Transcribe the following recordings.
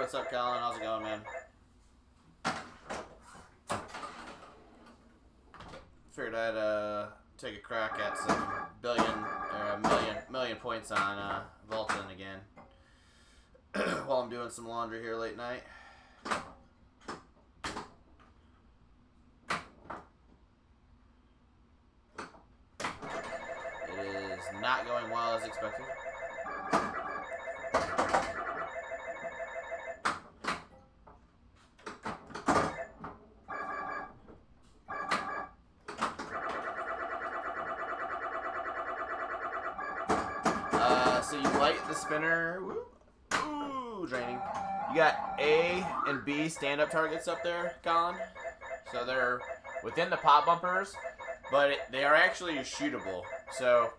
what's up, Colin? How's it going, man? Figured I'd take a crack at some million points on Voltan again while I'm doing some laundry here late night. It is not going well as expected. So you light the spinner. Ooh, draining. You got A and B stand-up targets up there, Colin. So they're within the pop bumpers, but they are actually shootable. So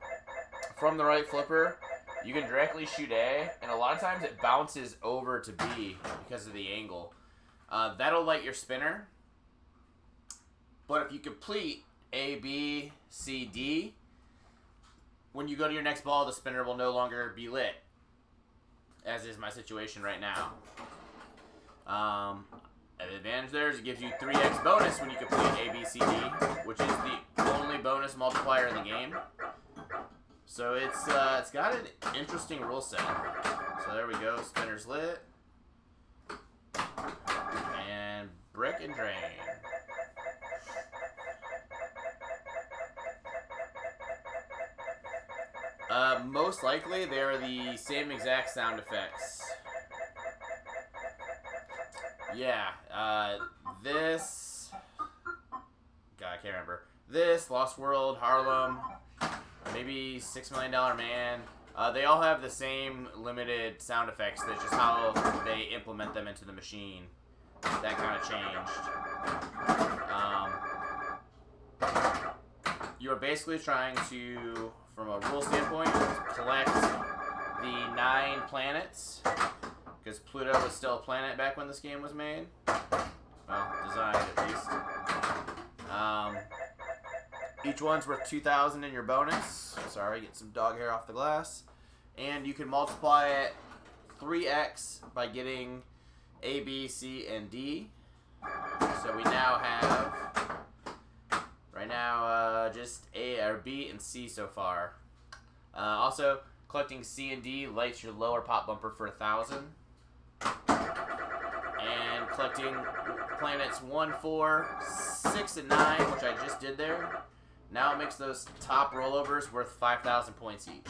from the right flipper, you can directly shoot A, and a lot of times it bounces over to B because of the angle. That'll light your spinner. But if you complete A, B, C, D, when you go to your next ball, the spinner will no longer be lit, as is my situation right now. An advantage there is it gives you 3x bonus when you complete A, B, C, D, which is the only bonus multiplier in the game. So it's got an interesting rule set. So there we go, spinner's lit, and brick and drain. Most likely, they are the same exact sound effects. Yeah, this... God, I can't remember. This, Lost World, Harlem, maybe $6 Million Man. They all have the same limited sound effects. That's just how they implement them into the machine. That kind of changed. You are basically trying to, from a rule standpoint, collect the 9 planets, because Pluto was still a planet back when this game was made. Well, designed at least. Each one's worth 2,000 in your bonus. Sorry, get some dog hair off the glass. And you can multiply it 3x by getting A, B, C, and D. So we now have... Right now, just A or B and C so far. Also, collecting C and D lights your lower pop bumper for 1,000. And collecting planets 1, 4, 6, and 9, which I just did there. Now it makes those top rollovers worth 5,000 points each.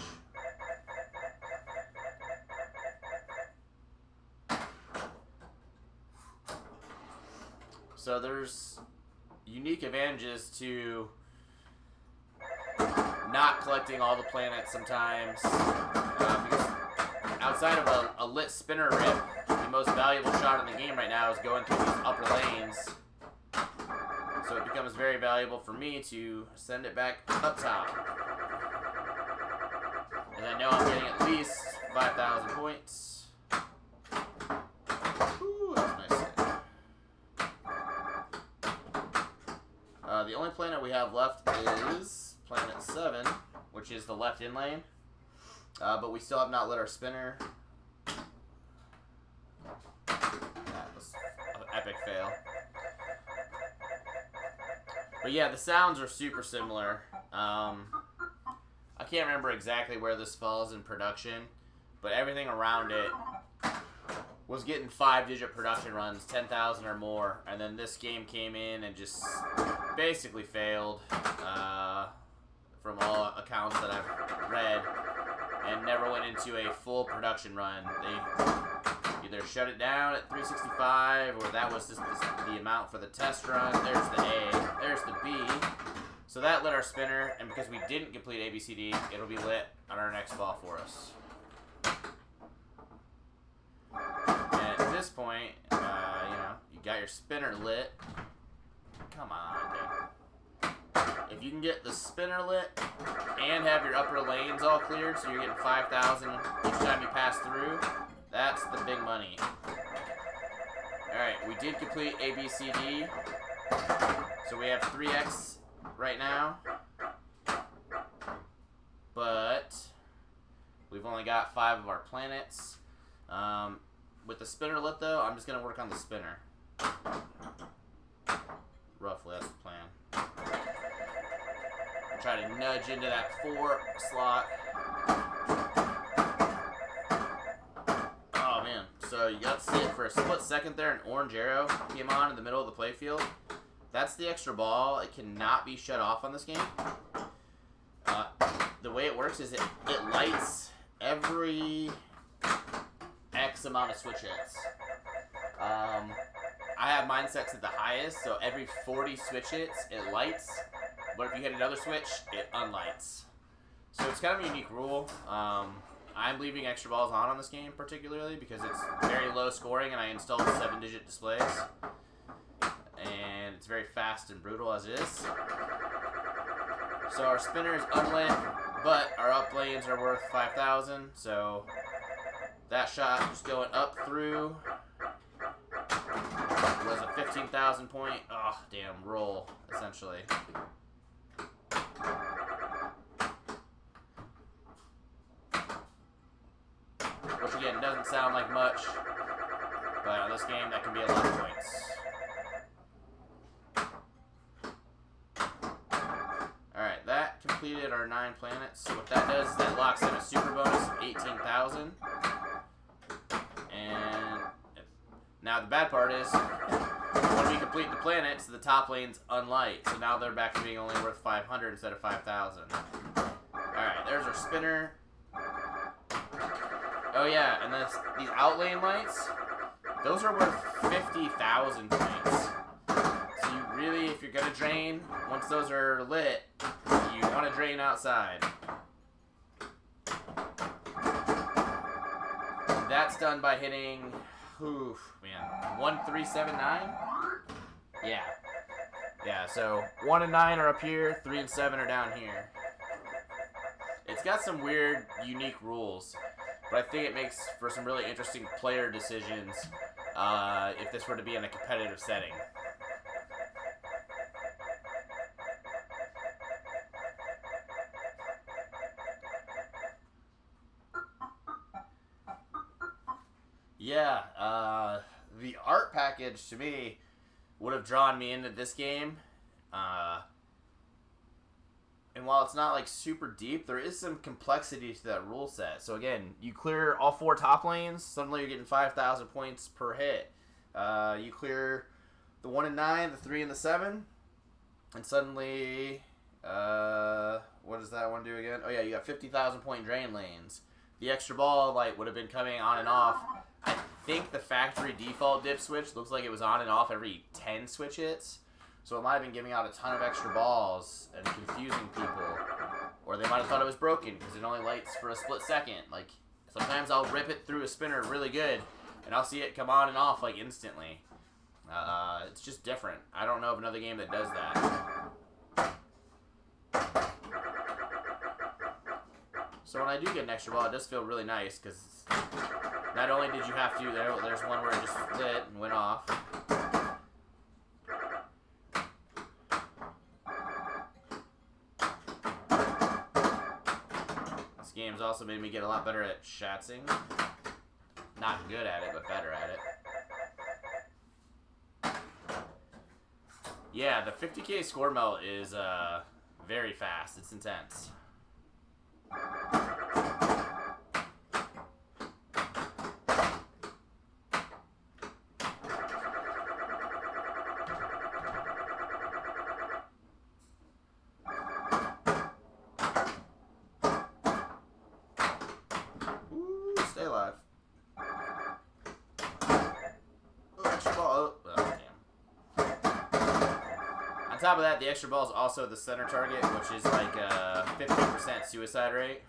So there's unique advantages to not collecting all the planets sometimes. Because outside of a lit spinner rip, the most valuable shot in the game right now is going through these upper lanes. So it becomes very valuable for me to send it back up top. And I know I'm getting at least 5,000 points. Ooh, that's nice. The only planet we have left is planet 7, which is the left in lane. But we still have not lit our spinner. That was an epic fail. But yeah, the sounds are super similar. I can't remember exactly where this falls in production, but everything around it was getting 5-digit production runs, 10,000 or more, and then this game came in and just basically failed from all accounts that I've read, and never went into a full production run. They either shut it down at 365, or that was just the amount for the test run. There's the A, there's the B. So that lit our spinner, and because we didn't complete ABCD, it'll be lit on our next ball for us. And at this point, you got your spinner lit. Come on, dude. If you can get the spinner lit and have your upper lanes all cleared, so you're getting 5,000 each time you pass through, that's the big money. Alright, we did complete ABCD, so we have 3x right now, but we've only got 5 of our planets. With the spinner lit, though, I'm just going to work on the spinner. Roughly, that's the plan. Try to nudge into that 4 slot. Oh, man. So you got to see it for a split second there. An orange arrow came on in the middle of the playfield. That's the extra ball. It cannot be shut off on this game. The way it works is it lights every X amount of switch hits. I have mine set to the highest, so every 40 switch hits, it lights. But if you hit another switch, it unlights. So it's kind of a unique rule. I'm leaving extra balls on this game particularly because it's very low scoring and I installed 7-digit displays. And it's very fast and brutal as it is. So our spinner is unlit, but our up lanes are worth 5,000. So that shot just going up through was a 15,000 point, oh damn, roll essentially. Which again doesn't sound like much, but on this game that can be a lot of points. Alright, that completed our 9 planets. So what that does is that locks in a super bonus of 18,000. And now the bad part is when we complete the planets, the top lane's unlight. So now they're back to being only worth 500 instead of 5,000. Alright, there's our spinner. Oh yeah, and these out lane lights, those are worth 50,000 points. So you really, if you're going to drain, once those are lit, you want to drain outside. That's done by hitting, oof, man, 1, 3, 7, 9? Yeah. Yeah, so 1 and 9 are up here, 3 and 7 are down here. It's got some weird, unique rules, but I think it makes for some really interesting player decisions if this were to be in a competitive setting. Yeah, the art package to me would have drawn me into this game. And while it's not like super deep, there is some complexity to that rule set. So again, you clear all 4 top lanes, suddenly you're getting 5,000 points per hit. You clear the 1 and 9, the 3 and the 7, and suddenly, what does that one do again? Oh yeah, you got 50,000 point drain lanes. The extra ball light would have been coming on and off. I think the factory default dip switch looks like it was on and off every 10 switch hits. So it might have been giving out a ton of extra balls and confusing people. Or they might have thought it was broken because it only lights for a split second. Like, sometimes I'll rip it through a spinner really good and I'll see it come on and off like instantly. It's just different. I don't know of another game that does that. So when I do get an extra ball, it does feel really nice because not only did you have to, there's one where it just lit and went off. This game's also made me get a lot better at shatzing. Not good at it, but better at it. Yeah, the 50k score melt is very fast. It's intense. Ooh, stay alive. Ooh, extra ball. Oh, damn. On top of that, the extra ball is also the center target, which is like a 15% suicide rate.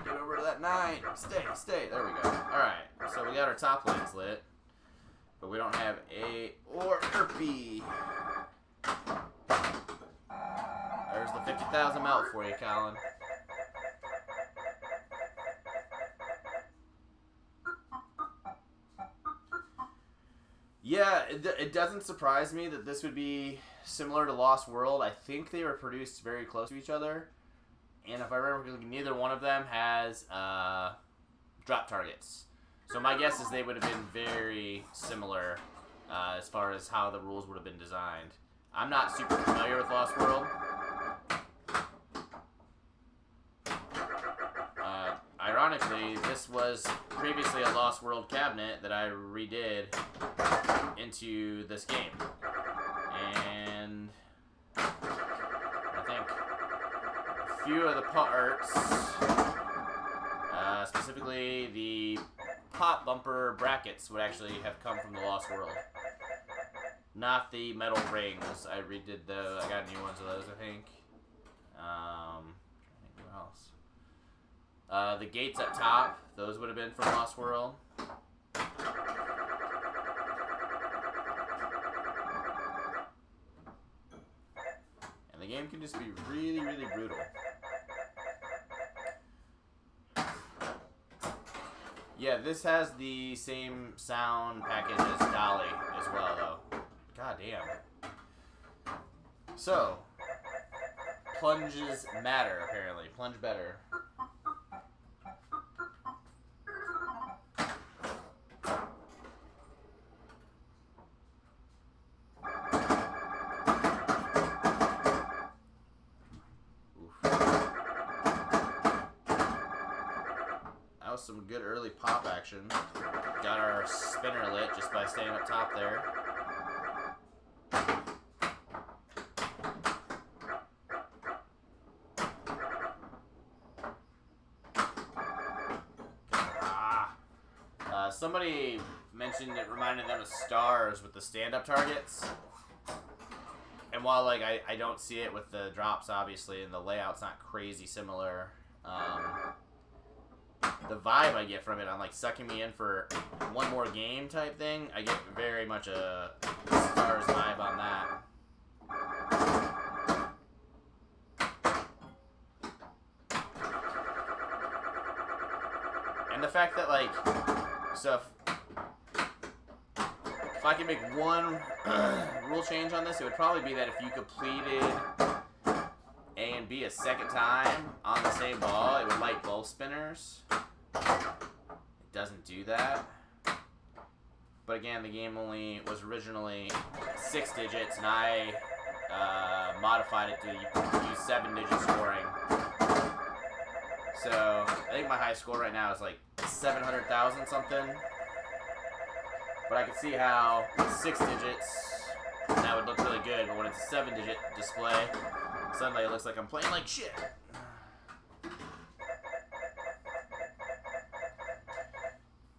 Get over to that 9. Stay. There we go. Alright, so we got our top lanes lit, but we don't have A or B. There's the 50,000 melt for you, Colin. Yeah, it doesn't surprise me that this would be similar to Lost World. I think they were produced very close to each other. And if I remember, neither one of them has drop targets. So my guess is they would have been very similar as far as how the rules would have been designed. I'm not super familiar with Lost World. Ironically, this was previously a Lost World cabinet that I redid into this game. And I think a few of the parts, specifically the pop bumper brackets, would actually have come from the Lost World. Not the metal rings. I redid those. I got new ones of those, I think. What else? The gates up top, those would have been from Lost World. And the game can just be really, really brutal. Yeah, this has the same sound package as Bally as well, though. God damn. So, plunges matter, apparently. Plunge better. That was some good early pop action. Got our spinner lit just by staying up top there. Somebody mentioned it reminded them of Stars with the stand-up targets. And while like I don't see it with the drops, obviously, and the layout's not crazy similar, the vibe I get from it, I'm like sucking me in for one more game type thing. I get very much a Stars vibe on that. And the fact that like, so if I could make one rule change on this, it would probably be that if you completed A and B a second time on the same ball, it would light both spinners. It doesn't do that. But again, the game only was originally 6 digits, and I modified it to use 7-digit scoring. So I think my high score right now is like 700,000 something. But I can see how with 6 digits that would look really good, but when it's a 7-digit display, suddenly it looks like I'm playing like shit.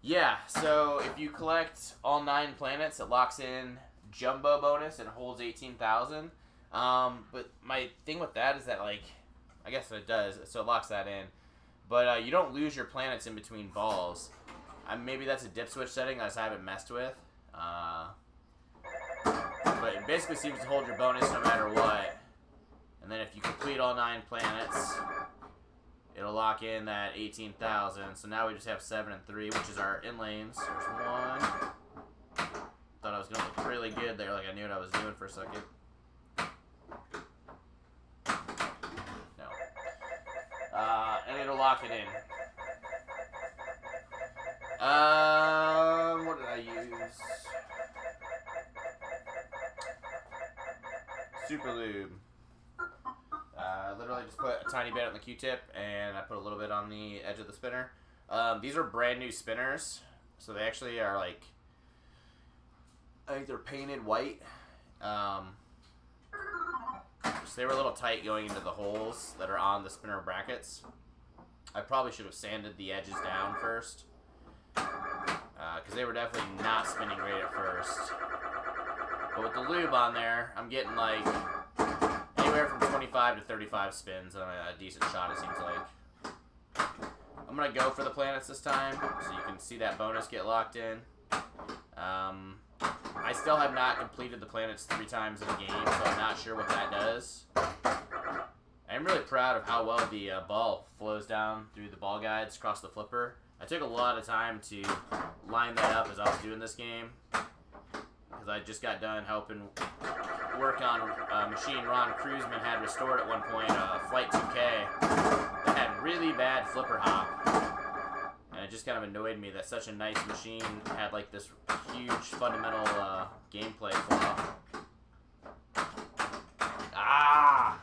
Yeah, so if you collect all 9 planets, it locks in Jumbo bonus and holds 18,000. But my thing with that is that, like, I guess it does, so it locks that in. But you don't lose your planets in between balls. Maybe that's a dip switch setting that I haven't messed with. But it basically seems to hold your bonus no matter what. And then if you complete all 9 planets, it'll lock in that 18,000. So now we just have 7 and 3, which is our in lanes. There's 1. Thought I was going to look really good there, like I knew what I was doing for a second. No. And it'll lock it in. What did I use? Super Lube. Literally just put a tiny bit on the Q-tip, and I put a little bit on the edge of the spinner. These are brand new spinners, so they actually are like, I think they're painted white. So they were a little tight going into the holes that are on the spinner brackets. I probably should have sanded the edges down first, because they were definitely not spinning great at first. But with the lube on there, I'm getting like anywhere from 25 to 35 spins on a decent shot, it seems like. I'm going to go for the planets this time, so you can see that bonus get locked in. I still have not completed the planets 3 times in a game, so I'm not sure what that does. I'm really proud of how well the ball flows down through the ball guides across the flipper. I took a lot of time to line that up as I was doing this game. because I just got done helping work on a machine Ron Cruzman had restored at one point, Flight 2K, that had really bad flipper hop. And it just kind of annoyed me that such a nice machine had like this huge fundamental gameplay flaw. Ah!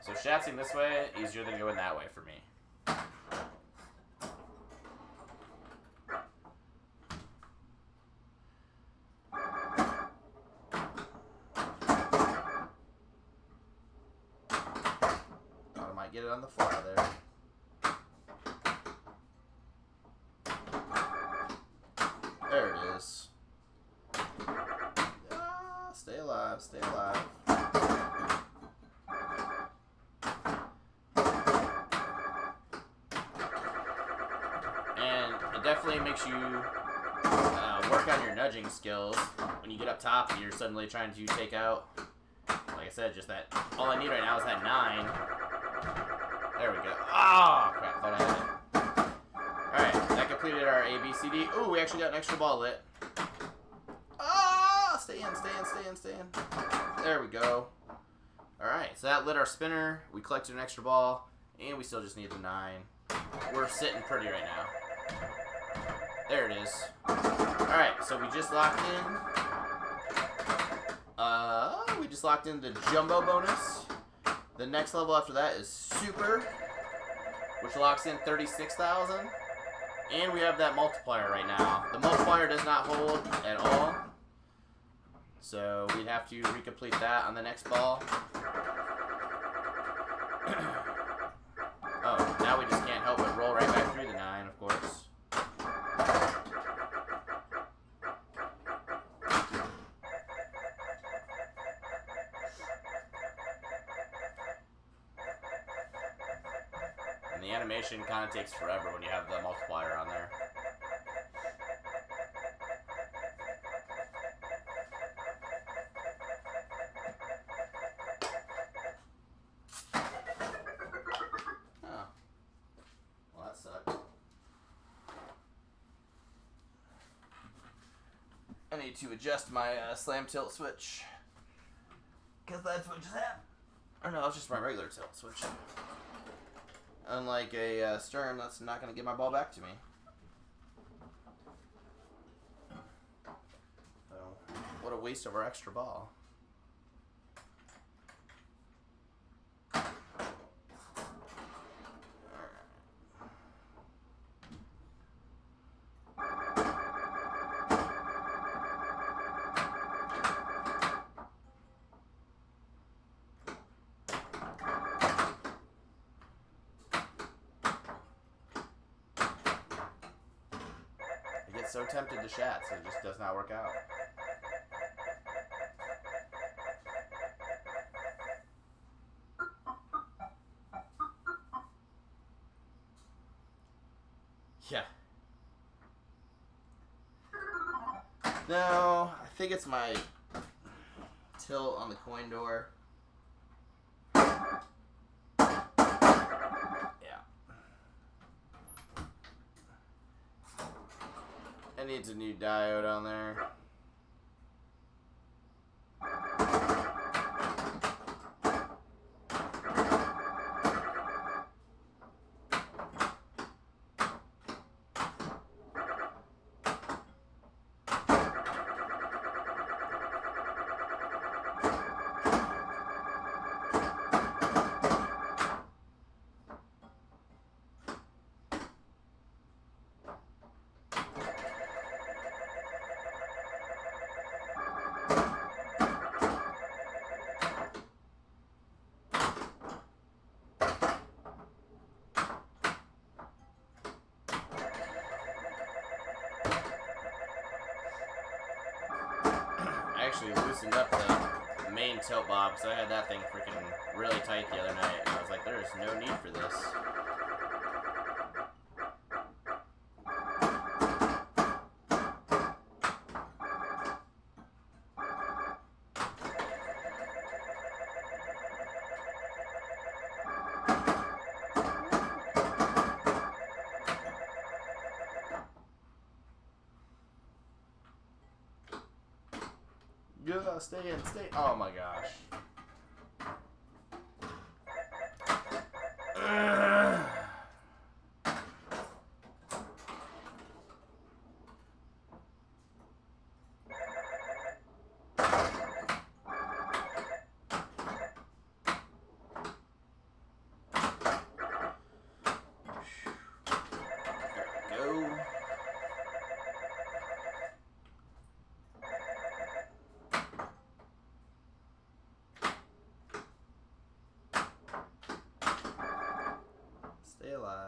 So shatzing this way, easier than going that way for me. Thought I might get it on the fly there. There it is. Ah, stay alive, stay alive. And it definitely makes you work on your nudging skills. When you get up top, you're suddenly trying to take out, like I said, just that. All I need right now is that 9. There we go. Oh, crap, thought I had it. Alright, that completed our A, B, C, D. Ooh, we actually got an extra ball lit. Ah, stay in, stay in, stay in, stay in. There we go. Alright, so that lit our spinner. We collected an extra ball, and we still just need the 9. We're sitting pretty right now. There it is. Alright, so we just locked in. We just locked in the jumbo bonus. The next level after that is super, which locks in 36,000. And we have that multiplier right now. The multiplier does not hold at all. So we'd have to recomplete that on the next ball. Oh, now we just can't help but roll right back through the 9, of course. And the animation kind of takes forever when you have the multiplier on there. I need to adjust my slam tilt switch, because that's what just happened. Or no, it's just my regular tilt switch. Unlike a Stern, that's not going to get my ball back to me. So, what a waste of our extra ball. So tempted to shat, so it just does not work out. Yeah. No, I think it's my tilt on the coin door. It needs a new diode on there. Actually loosened up the main tilt bob, because I had that thing freaking really tight the other night, and I was like, there is no need for this. Stay in. Stay. Oh my gosh.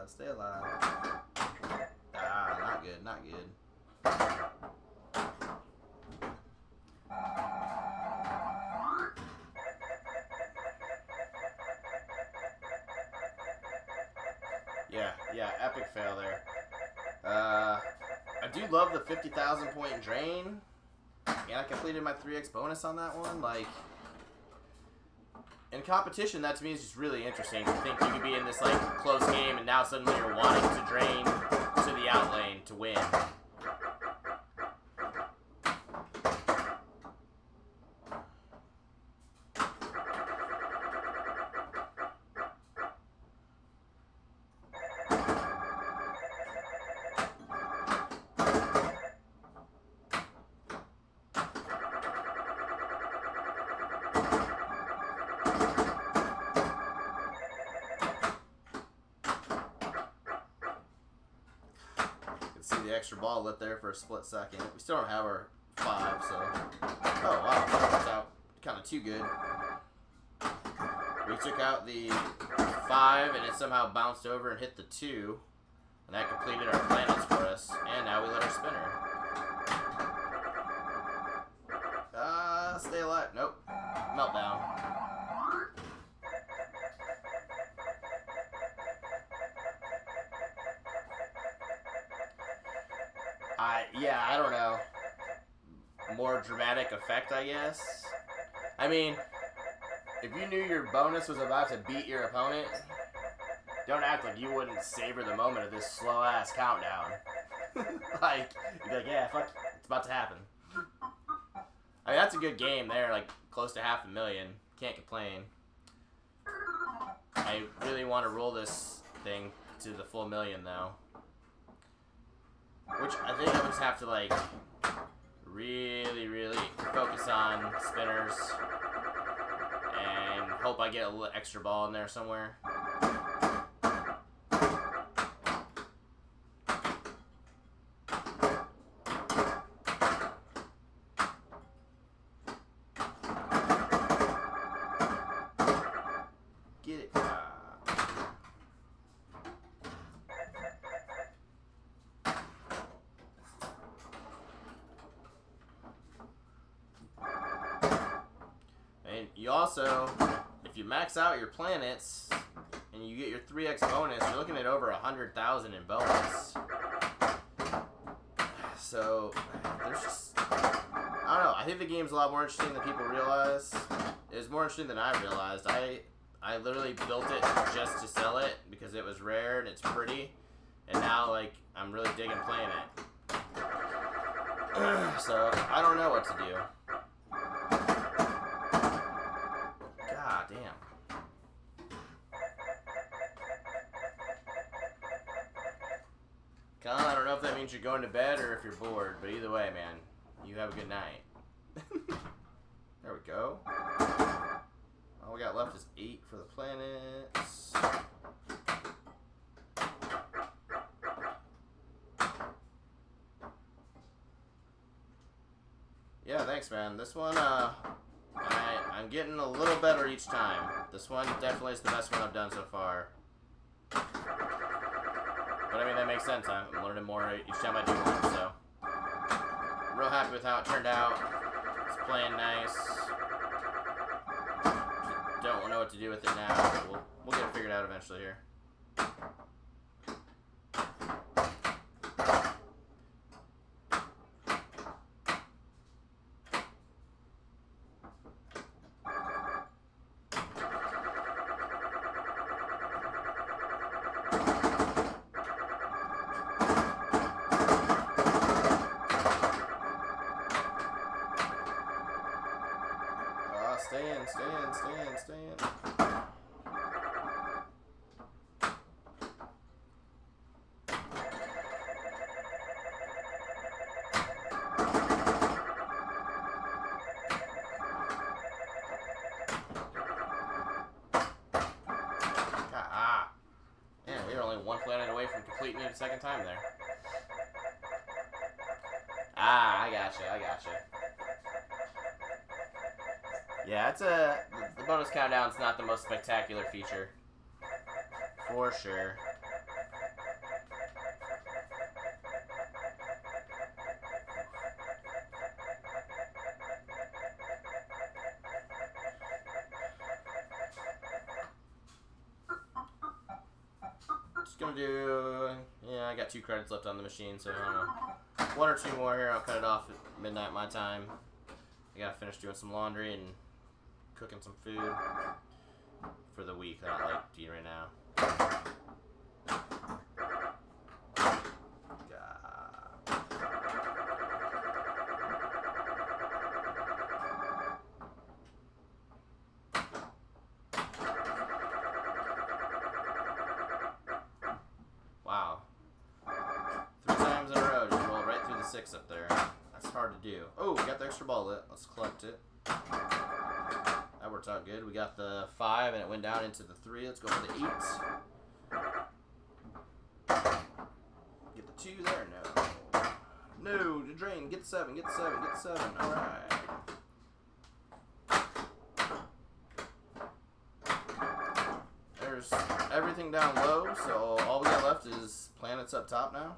Stay alive. Ah, not good, not good. Yeah, epic fail there. I do love the 50,000 point drain. And I completed my 3x bonus on that one. Like, in competition, that to me is just really interesting. To think you could be in this like close game and now suddenly you're wanting to drain to the out lane to win. See the extra ball lit there for a split second. We still don't have our 5, so. Oh wow, that worked out kind of too good. We took out the 5 and it somehow bounced over and hit the 2. And that completed our planets for us. And now we lit our spinner. Stay alive. Nope. Meltdown. Yeah, I don't know. More dramatic effect, I guess. I mean, if you knew your bonus was about to beat your opponent, don't act like you wouldn't savor the moment of this slow-ass countdown. Like, you'd be like, yeah, fuck, it's about to happen. I mean, that's a good game there, like, close to 500,000. Can't complain. I really want to roll this thing to the full million, though. Which I think I just have to, like, really, really focus on spinners and hope I get a little extra ball in there somewhere. Get it. You also, if you max out your planets and you get your 3x bonus, you're looking at over 100,000 in bonus. So there's just, I don't know. I think the game's a lot more interesting than people realize. It was more interesting than I realized. I literally built it just to sell it because it was rare and it's pretty, and now like I'm really digging playing it. So I don't know what to do. Damn. Colin, I don't know if that means you're going to bed or if you're bored, but either way, man, you have a good night. There we go. All we got left is 8 for the planets. Yeah, thanks, man. This one, I'm getting a little better each time. This one definitely is the best one I've done so far. But I mean, that makes sense. I'm learning more each time I do one, so. Real happy with how it turned out. It's playing nice. Don't know what to do with it now, but we'll get it figured out eventually here. only one planet away from completing it a second time there. Ah, I gotcha. Yeah, the bonus countdown's not the most spectacular feature. For sure. Just gonna do, yeah, I got 2 credits left on the machine, so I don't know. 1 or 2 more here, I'll cut it off at midnight my time. I gotta finish doing some laundry and cooking some food for the week that I like to eat right now. Wow. 3 times in a row, just rolled right through the 6 up there. That's hard to do. Oh, we got the extra ball lit. Let's collect it. That worked out good. We got the 5 and it went down into the 3. Let's go for the 8. Get the 2 there. No. No, the drain. Get the 7. Get the 7. Get the 7. All right. There's everything down low, so all we got left is planets up top now.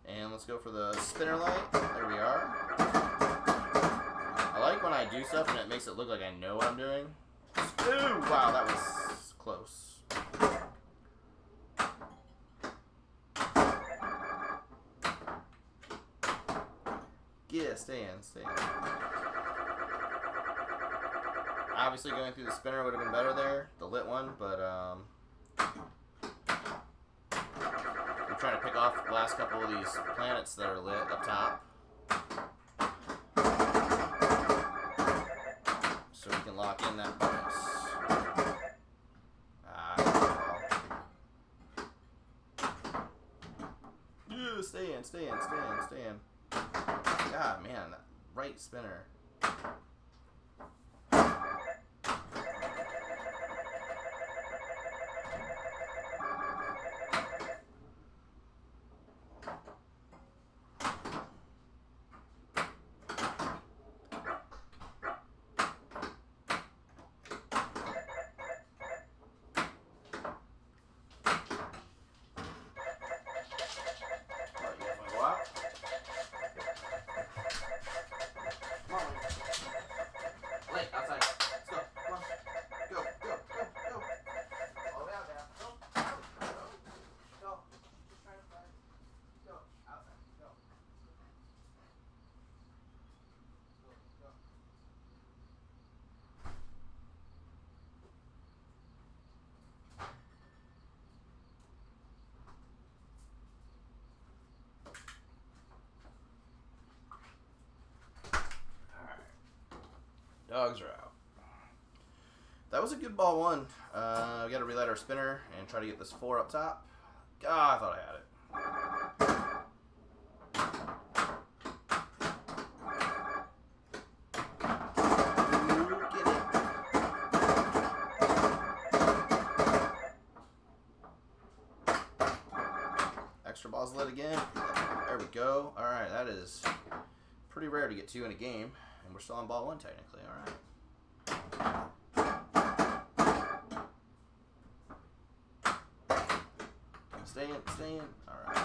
And let's go for the spinner light. There we are. I like when I do stuff and it makes it look like I know what I'm doing. Ooh, wow, that was close. Yeah, stay in. Obviously going through the spinner would have been better there, the lit one, but I'm trying to pick off the last couple of these planets that are lit up top. So we can lock in that bonus. Yeah, stay in. God, man, that right spinner. Dogs are out. That was a good ball 1. We got to relight our spinner and try to get this 4 up top. God, I thought I had it. Extra balls lit again. There we go. All right, that is pretty rare to get 2 in a game. And we're still on ball 1 technically, alright. Stay in. Alright.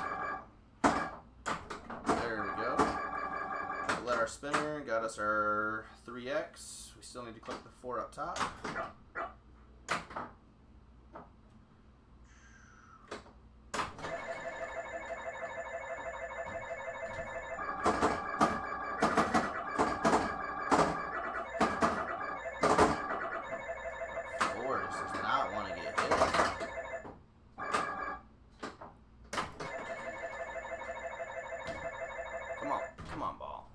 There we go. Let our spinner, got us our 3x. We still need to click the 4 up top. Come on, ball.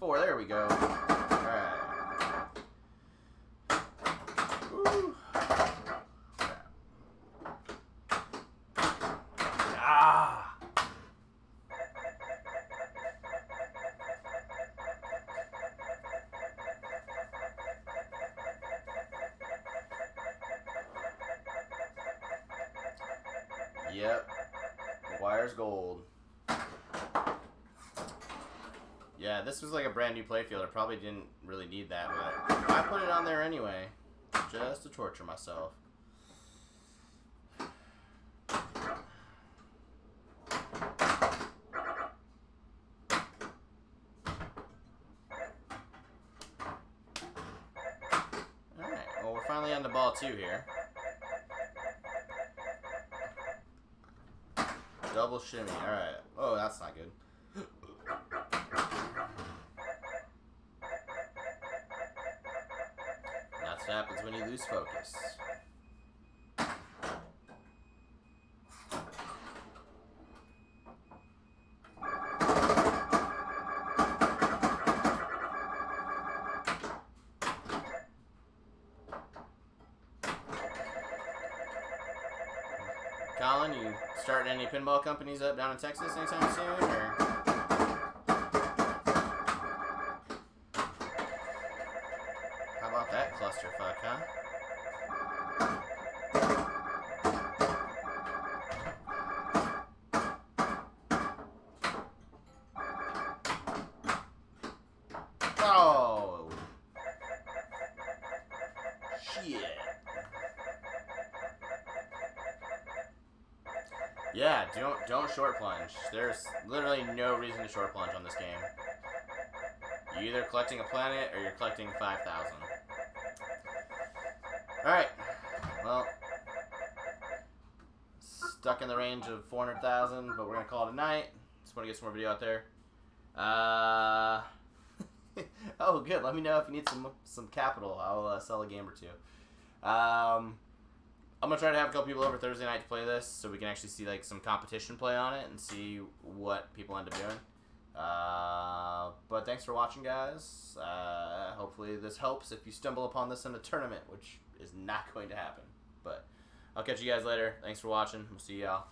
4. There we go. Alright. Woo. Ah! Yep. Wire's gold. Yeah, this was like a brand new playfield. I probably didn't really need that, but I put it on there anyway, just to torture myself. Alright, well we're finally on the ball 2 here. Double shimmy, alright. Oh, that's not good. That's what happens when you lose focus. Colin, you starting any pinball companies up down in Texas anytime soon, or? How about that clusterfuck, huh? Oh! Shit. Yeah, don't short plunge. There's literally no reason to short plunge on this game. You're either collecting a planet or you're collecting 5,000. Alright. Well, stuck in the range of 400,000, but we're going to call it a night. Just want to get some more video out there. Oh, good. Let me know if you need some capital. I'll sell a game or 2. I'm going to try to have a couple people over Thursday night to play this so we can actually see like some competition play on it and see what people end up doing. But thanks for watching, guys. Hopefully this helps if you stumble upon this in a tournament, which is not going to happen. But I'll catch you guys later. Thanks for watching. We'll see y'all.